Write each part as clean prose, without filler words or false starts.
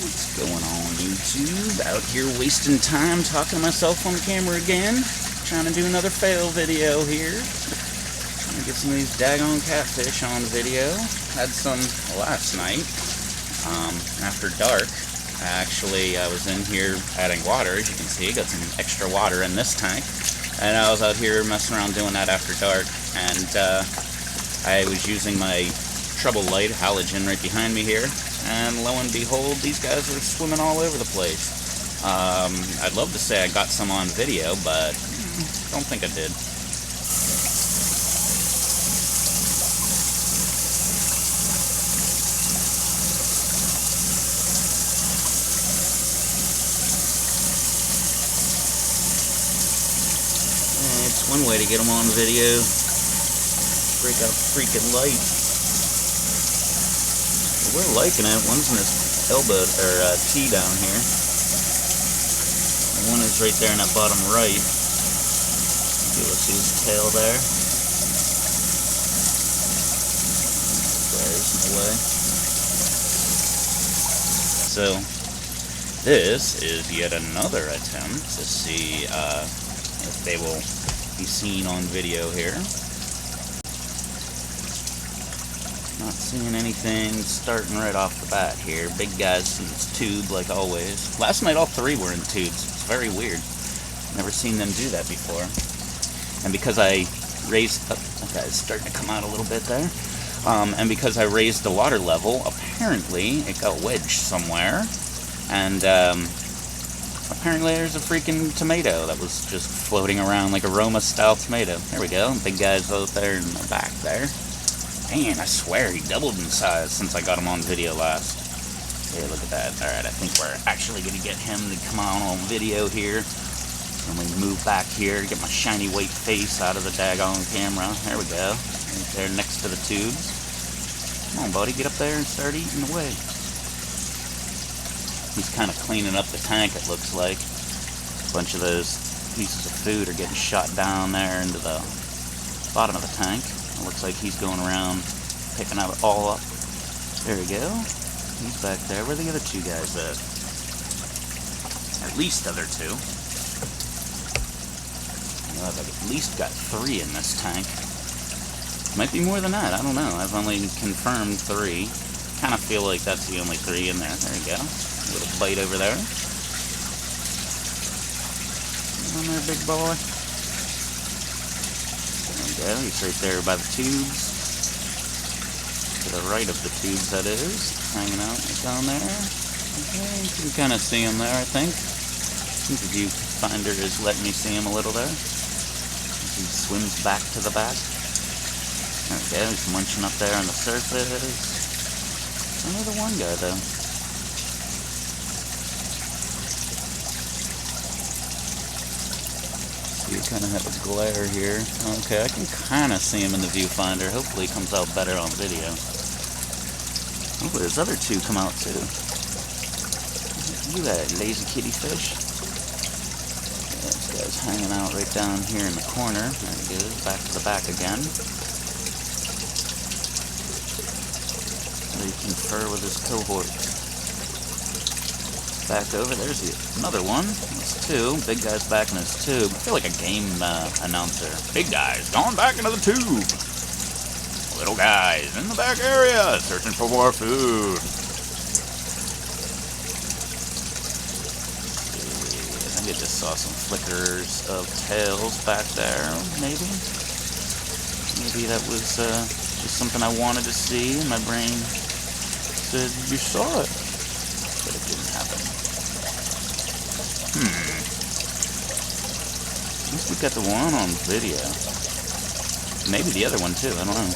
What's going on, YouTube? Out here wasting time talking to myself on the camera again. Trying to do another fail video here. Trying to get some of these daggone catfish on video. Had some last night. After dark. I was in here adding water, as you can see. Got some extra water in this tank. And I was out here messing around doing that after dark. And I was using my trouble light halogen right behind me here. And lo and behold, these guys are swimming all over the place. I'd love to say I got some on video, but don't think I did. It's one way to get them on video. Break out freaking light. We're liking it. One's in his elbow, or T down here. And one is right there in that bottom right. You will see his tail there. There's no way. So, this is yet another attempt to see if they will be seen on video here. Not seeing anything starting right off the bat here. Big guys in this tube like always. Last night all three were in tubes. It's very weird. Never seen them do that before. And because I raised... Oh, that guy's starting to come out a little bit there. And because I raised the water level, apparently it got wedged somewhere. And apparently there's a freaking tomato that was just floating around like a Roma-style tomato. There we go. Big guy's out there in the back there. Man, I swear he doubled in size since I got him on video last. Hey, look at that. Alright, I think we're actually going to get him to come on video here. Let me move back here to get my shiny white face out of the daggone camera. There we go. Right there next to the tubes. Come on, buddy. Get up there and start eating away. He's kind of cleaning up the tank, it looks like. A bunch of those pieces of food are getting shot down there into the bottom of the tank. It looks like he's going around picking it all up. There we go. He's back there. Where are the other two guys at? At least other two. I've at least got 3 in this tank. Might be more than that. I don't know. I've only confirmed 3. Kind of feel like that's the only 3 in there. There you go. A little bite over there. Come on there, big boy. There we go, he's right there by the tubes. To the right of the tubes, that is. Hanging out down there. Okay, you can kind of see him there, I think. I think the viewfinder is letting me see him a little there. He swims back to the back. There we go, he's munching up there on the surface. Only the one guy, though. You kind of have a glare here. Okay, I can kind of see him in the viewfinder. Hopefully he comes out better on video. Hopefully those other 2 come out too. You that lazy kitty fish. Yeah, this guy's hanging out right down here in the corner. There he goes, back to the back again. So he can confer with his cohort. Back over, there's another one. That's 2. Big guy's back in his tube. I feel like a game announcer. Big guy's going back into the tube. Little guys in the back area searching for more food. I think I just saw some flickers of tails back there. Maybe that was just something I wanted to see, and my brain said you saw it, but it didn't happen. At least we got the one on video. Maybe the other one too, I don't know.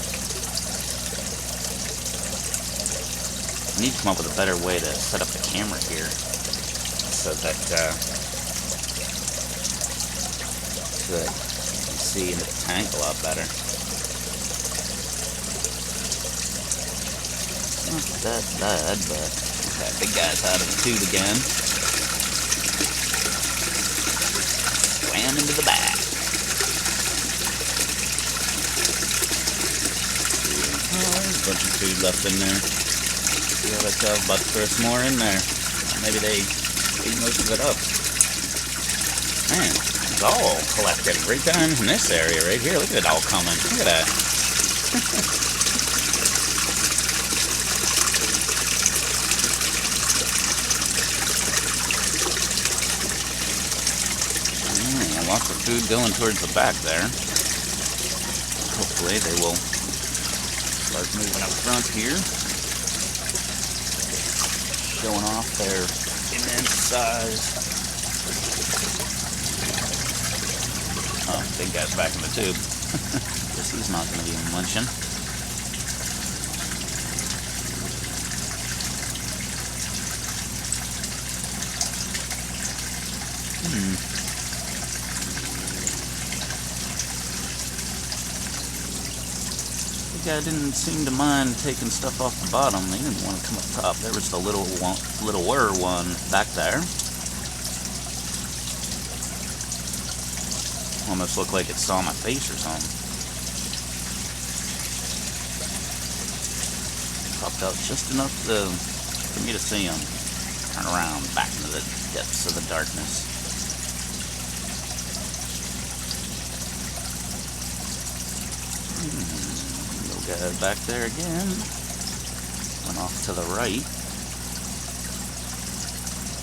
I need to come up with a better way to set up the camera here so that you can see into the tank a lot better. Not that bad, but okay, big guy's out of the tube again. Swam into the back. Oh, there's a bunch of food left in there. See how that's about to throw some more in there. Maybe they ate most of it up. Man, it's all collected right down in this area right here. Look at it all coming. Look at that. Lots of food going towards the back there. Hopefully they will start moving up front here, showing off their immense size. Oh, big guy's back in the tube. Guess he's not going to be munching. The guy didn't seem to mind taking stuff off the bottom. He didn't want to come up top. There was the little one back there. Almost looked like it saw my face or something. Popped out just enough for me to see him. Turn around back into the depths of the darkness. Guy back there again. Went off to the right.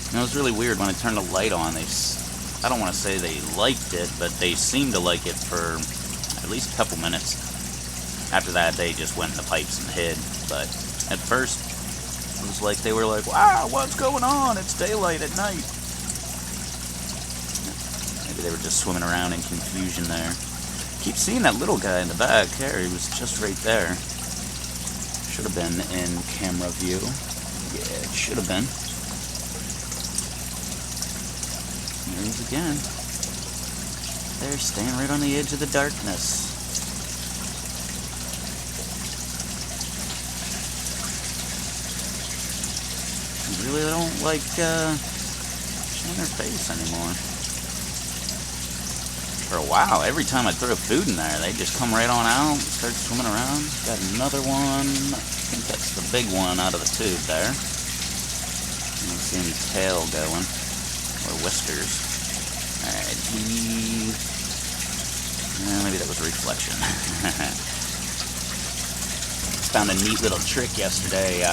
And it was really weird when I turned the light on. I don't want to say they liked it, but they seemed to like it for at least a couple minutes. After that, they just went in the pipes and hid. But at first, it was like they were like, "Wow, what's going on? It's daylight at night." Maybe they were just swimming around in confusion there. Keep seeing that little guy in the back. There, he was just right there. Should have been in camera view. Yeah, it should have been. Here he is again. There, staying right on the edge of the darkness. I really don't like showing their face anymore. For a while, every time I throw food in there, they just come right on out and start swimming around. Got another one. I think that's the big one out of the tube there. I don't see any tail going, or whiskers. Alright, maybe that was a reflection. Found a neat little trick yesterday.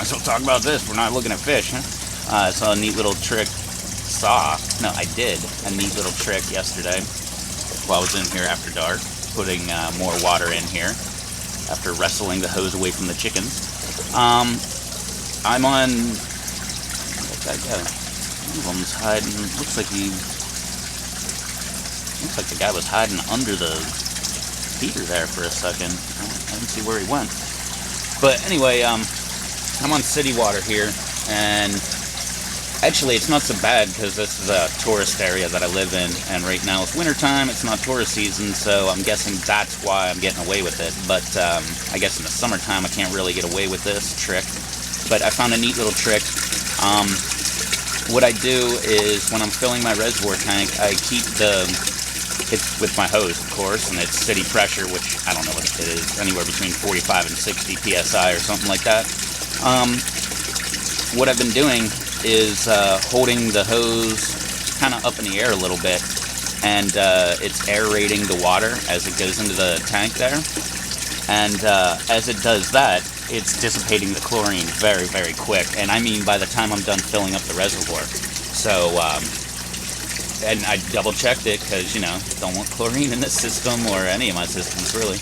Might as well talk about this. We're not looking at fish, huh? I saw a neat little trick. I did a neat little trick yesterday while I was in here after dark, putting more water in here after wrestling the hose away from the chickens. I'm on, where'd that guy go? One of them's hiding, looks like the guy was hiding under the heater there for a second. I didn't see where he went. But anyway, I'm on city water here, and actually, it's not so bad because this is a tourist area that I live in, and right now it's wintertime, it's not tourist season, so I'm guessing that's why I'm getting away with it. But I guess in the summertime I can't really get away with this trick. But I found a neat little trick. What I do is when I'm filling my reservoir tank, I keep it's with my hose, of course, and it's city pressure, which I don't know what it is, anywhere between 45 and 60 psi or something like that. What I've been doing is holding the hose kind of up in the air a little bit, and it's aerating the water as it goes into the tank there, and as it does that, it's dissipating the chlorine very, very quick, and I mean by the time I'm done filling up the reservoir. So and I double checked it because, you know, don't want chlorine in this system or any of my systems really,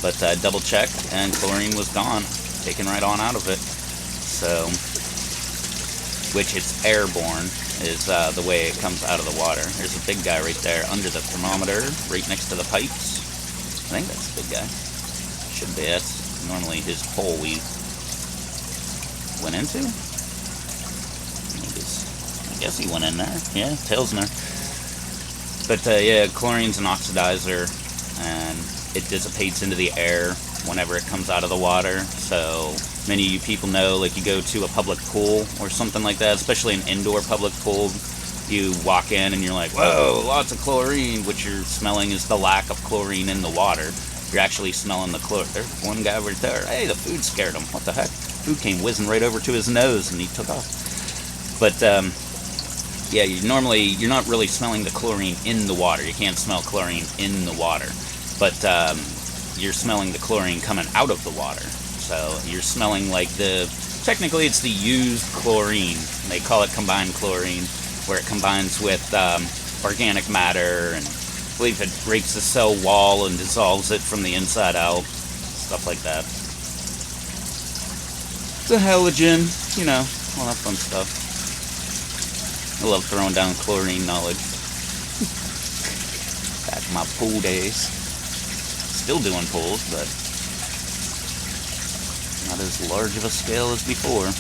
but double checked and chlorine was gone, taken right on out of it. So which it's airborne, is the way it comes out of the water. There's a big guy right there under the thermometer, right next to the pipes. I think that's the big guy. Should be. That's normally his hole we went into. I guess he went in there. Yeah, tail's in there. But yeah, chlorine's an oxidizer, and it dissipates into the air whenever it comes out of the water. So many of you people know, like you go to a public pool or something like that, especially an indoor public pool, you walk in and you're like, whoa, lots of chlorine. What you're smelling is the lack of chlorine in the water. You're actually smelling the chlorine. There's one guy right there. Hey, the food scared him. What the heck? Food came whizzing right over to his nose and he took off. But yeah, you're not really smelling the chlorine in the water. You can't smell chlorine in the water, but you're smelling the chlorine coming out of the water. So you're smelling like technically it's the used chlorine. They call it combined chlorine, where it combines with organic matter, and I believe it breaks the cell wall and dissolves it from the inside out, stuff like that. It's a halogen, you know, all that fun stuff. I love throwing down chlorine knowledge. Back in my pool days. Still doing pools, but not as large of a scale as before.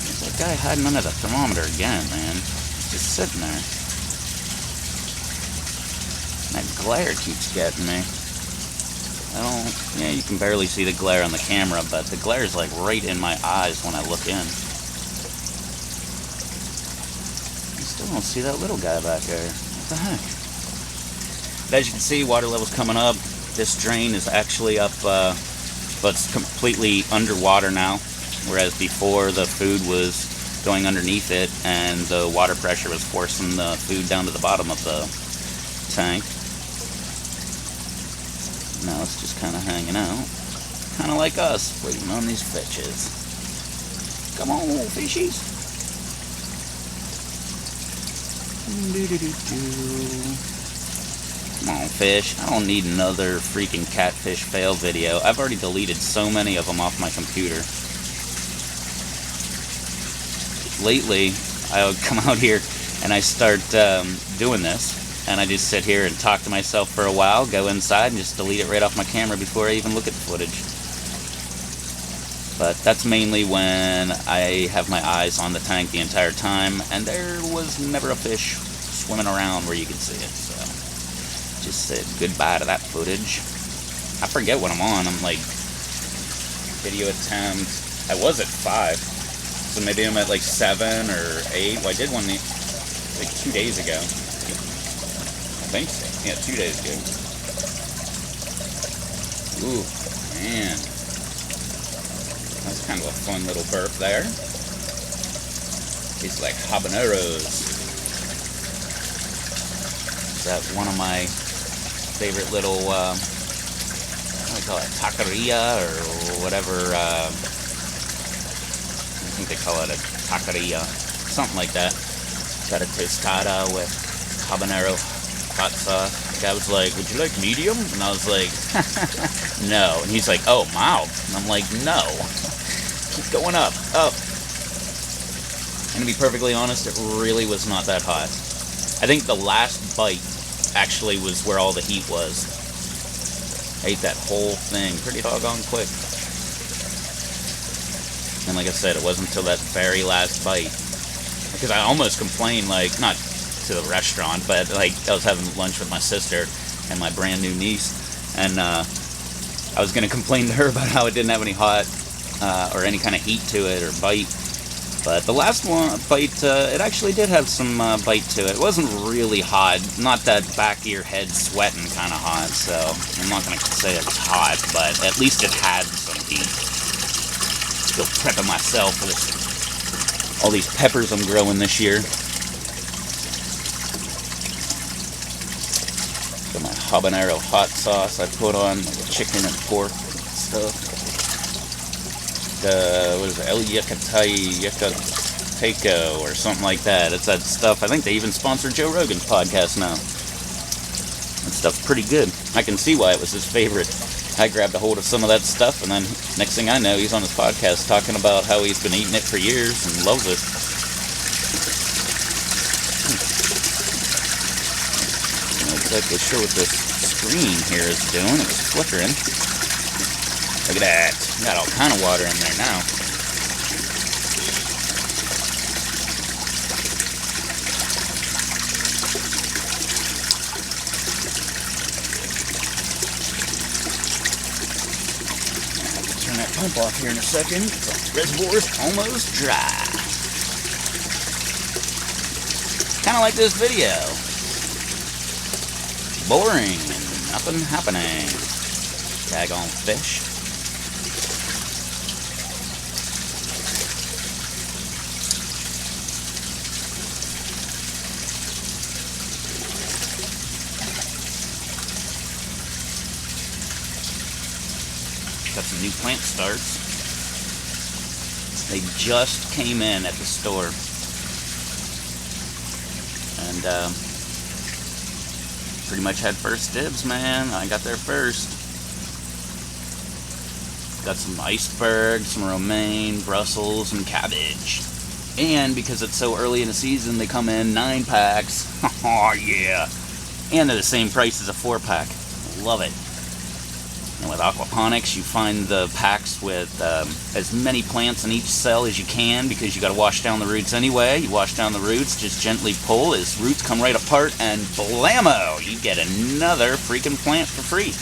There's that guy hiding under the thermometer again, man. Just sitting there. That glare keeps getting me. Yeah, you can barely see the glare on the camera, but the glare is like right in my eyes when I look in. I still don't see that little guy back there. What the heck? But as you can see, water level's coming up. This drain is actually up, but it's completely underwater now, whereas before the food was going underneath it and the water pressure was forcing the food down to the bottom of the tank. Now it's just kind of hanging out. Kind of like us, waiting on these fishes. Come on, fishies. Come on, fish. I don't need another freaking catfish fail video. I've already deleted so many of them off my computer. Lately, I would come out here and I start doing this. And I just sit here and talk to myself for a while, go inside, and just delete it right off my camera before I even look at the footage. But that's mainly when I have my eyes on the tank the entire time, and there was never a fish swimming around where you could see it. So, just said goodbye to that footage. I forget what I'm on. I'm like, video attempt. I was at 5, so maybe I'm at like 7 or 8. Well, I did one like 2 days ago. I think so. Yeah, 2 days ago. Ooh, man. That's kind of a fun little burp there. Tastes like habaneros. Is that one of my favorite little, what do they call it? Taqueria or whatever. I think they call it a taqueria. Something like that. Got a tostada with habanero hot sauce. The guy was like, would you like medium? And I was like, no. And he's like, oh, mild. And I'm like, no. Keep going up. And to be perfectly honest, it really was not that hot. I think the last bite actually was where all the heat was. I ate that whole thing pretty doggone quick. And like I said, it wasn't until that very last bite. Because I almost complained, like, not to the restaurant, but like I was having lunch with my sister and my brand new niece, and I was going to complain to her about how it didn't have any hot or any kind of heat to it or bite. But the last one bite, it actually did have some bite to it. It wasn't really hot, not that back of your head sweating kind of hot, so I'm not going to say it's hot, but at least it had some heat. Still prepping myself for this, all these peppers I'm growing this year. Got my habanero hot sauce I put on the chicken and pork stuff. What is it? El Yucateco or something like that. It's that stuff. I think they even sponsor Joe Rogan's podcast now. That stuff's pretty good. I can see why it was his favorite. I grabbed a hold of some of that stuff, and then next thing I know, he's on his podcast talking about how he's been eating it for years and loves it. Exactly sure what this screen here is doing. It's flickering. Look at that. Got all kind of water in there now. Turn that pump off here in a second. The reservoir's almost dry. Kind of like this video. Boring and nothing happening. Daggone fish. Got some new plant starts. They just came in at the store. And pretty much had first dibs, man. I got there first. Got some iceberg, some romaine, Brussels, and cabbage. And because it's so early in the season, they come in 9-packs. Oh yeah. And they're the same price as a 4-pack. Love it. And with aquaponics, you find the packs with as many plants in each cell as you can, because you got to wash down the roots anyway. You wash down the roots, just gently pull. His roots come right apart, and blammo! You get another freaking plant for free.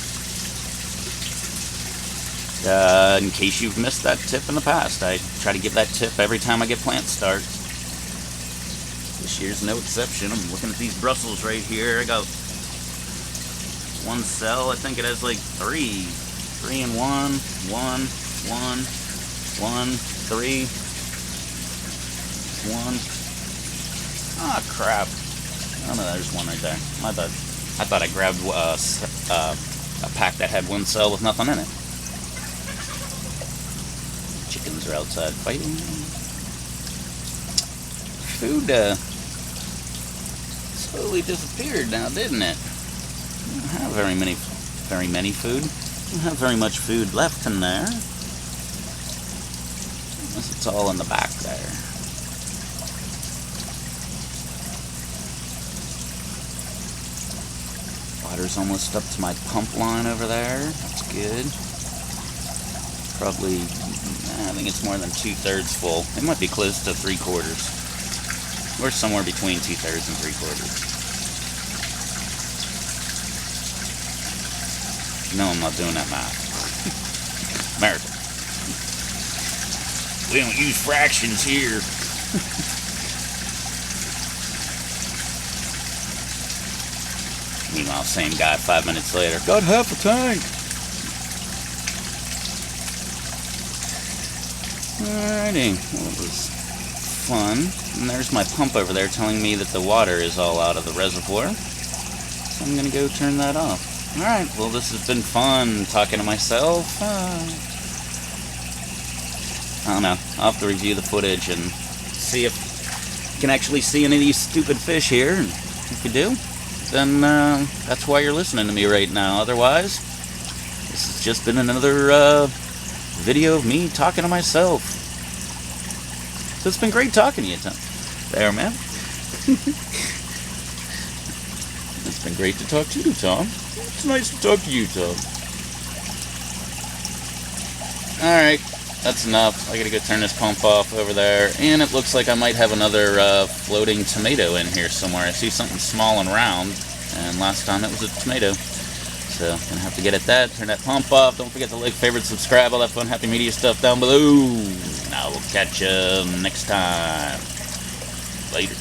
In case you've missed that tip in the past, I try to give that tip every time I get plant starts. This year's no exception. I'm looking at these Brussels right here. I got one cell. I think it has like 3 and 1, 1, 1, 1, 3, 1. Ah, crap. Oh no, there's one right there. I thought I grabbed a pack that had one cell with nothing in it. Chickens are outside fighting. Food slowly disappeared now, didn't it? I don't have very many food. I don't have very much food left in there. Unless it's all in the back there. Water's almost up to my pump line over there. That's good. Probably, I think it's more than 2/3 full. It might be close to 3/4. Or somewhere between 2/3 and 3/4. No, I'm not doing that math. America. We don't use fractions here. Meanwhile, same guy 5 minutes later. Got half a tank. Alrighty. Well, it was fun. And there's my pump over there telling me that the water is all out of the reservoir. So I'm going to go turn that off. Alright, well this has been fun talking to myself. I don't know. I'll have to review the footage and see if you can actually see any of these stupid fish here. And if you do, then that's why you're listening to me right now. Otherwise, this has just been another video of me talking to myself. So it's been great talking to you, Tom. There, man. It's been great to talk to you, Tom. It's nice to talk to you, Tom. Alright, that's enough. I gotta go turn this pump off over there. And it looks like I might have another floating tomato in here somewhere. I see something small and round. And last time it was a tomato. So, gonna have to get at that. Turn that pump off. Don't forget to like, favorite, subscribe, all that fun, happy media stuff down below. Now we'll catch you next time. Later.